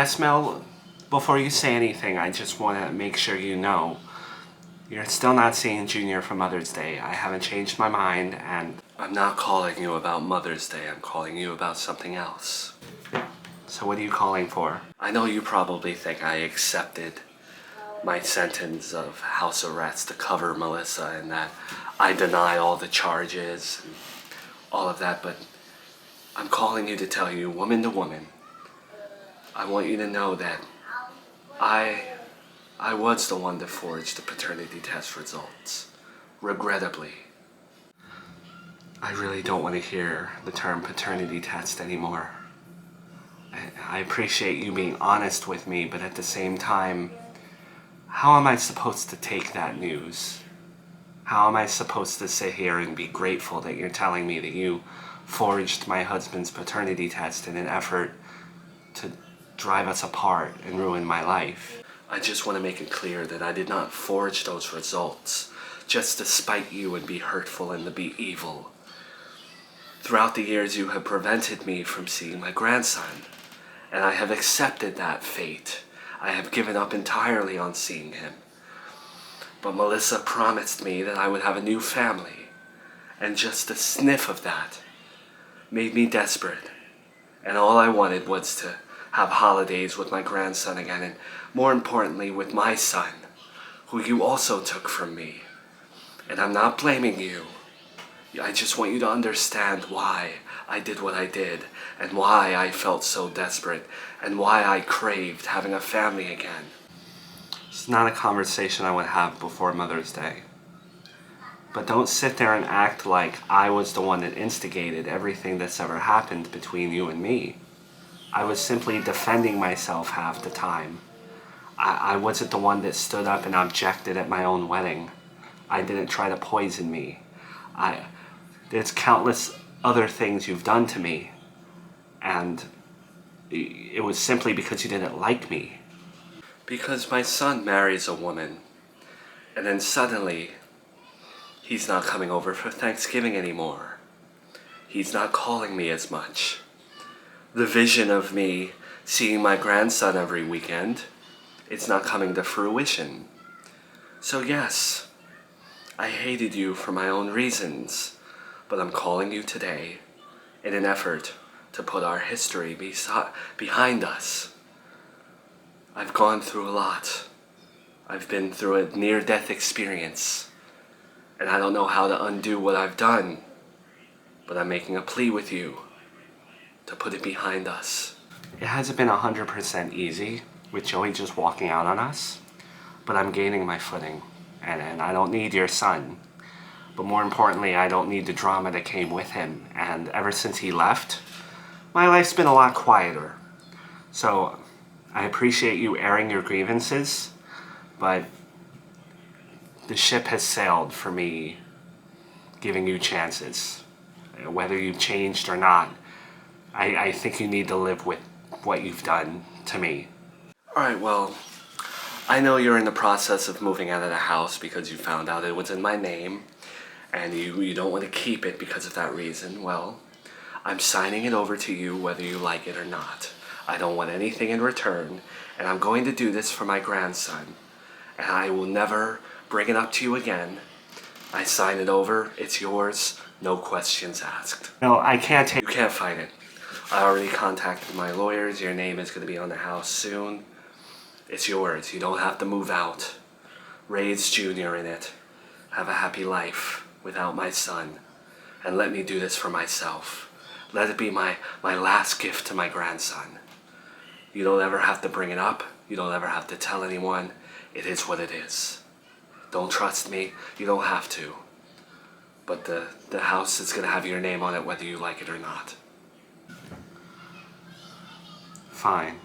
Yes, Mel, before you say anything, I just want to make sure you know you're still not seeing Junior for Mother's Day. I haven't changed my mind, and I'm not calling you about Mother's Day. I'm calling you about something else. So what are you calling for? I know you probably think I accepted my sentence of house arrest to cover Melissa and that I deny all the charges and all of that, but I'm calling you to tell you, woman to woman, I want you to know that I was the one that forged the paternity test results, regrettably. I really don't want to hear the term paternity test anymore. I appreciate you being honest with me, but at the same time, how am I supposed to take that news? How am I supposed to sit here and be grateful that you're telling me that you forged my husband's paternity test in an effort to drive us apart and ruin my life? I just want to make it clear that I did not forge those results just to spite you and be hurtful and to be evil. Throughout the years, you have prevented me from seeing my grandson, and I have accepted that fate. I have given up entirely on seeing him. But Melissa promised me that I would have a new family, and just a sniff of that made me desperate. And all I wanted was to have holidays with my grandson again, and more importantly with my son, who you also took from me. And I'm not blaming you. I just want you to understand why I did what I did, and why I felt so desperate, and why I craved having a family again. It's not a conversation I would have before Mother's Day. But don't sit there and act like I was the one that instigated everything that's ever happened between you and me. I was simply defending myself half the time. I wasn't the one that stood up and objected at my own wedding. I didn't try to poison me. There's countless other things you've done to me, and it was simply because you didn't like me. Because my son marries a woman, and then suddenly, he's not coming over for Thanksgiving anymore. He's not calling me as much. The vision of me seeing my grandson every weekend, it's not coming to fruition. So yes, I hated you for my own reasons, but I'm calling you today in an effort to put our history behind us. I've gone through a lot. I've been through a near-death experience, and I don't know how to undo what I've done, but I'm making a plea with you to put it behind us. It hasn't been 100% easy with Joey just walking out on us, but I'm gaining my footing, and I don't need your son. But more importantly, I don't need the drama that came with him, and ever since he left, my life's been a lot quieter. So I appreciate you airing your grievances, but the ship has sailed for me giving you chances. Whether you've changed or not, I think you need to live with what you've done to me. Alright, well, I know you're in the process of moving out of the house because you found out it was in my name, and you don't want to keep it because of that reason. Well, I'm signing it over to you whether you like it or not. I don't want anything in return, and I'm going to do this for my grandson, and I will never bring it up to you again. I sign it over, it's yours, no questions asked. No, I can't take. You can't fight it. I already contacted my lawyers. Your name is going to be on the house soon. It's yours. You don't have to move out. Raise Junior in it. Have a happy life without my son. And let me do this for myself. Let it be my last gift to my grandson. You don't ever have to bring it up. You don't ever have to tell anyone. It is what it is. Don't trust me. You don't have to. But the house is going to have your name on it whether you like it or not. Fine.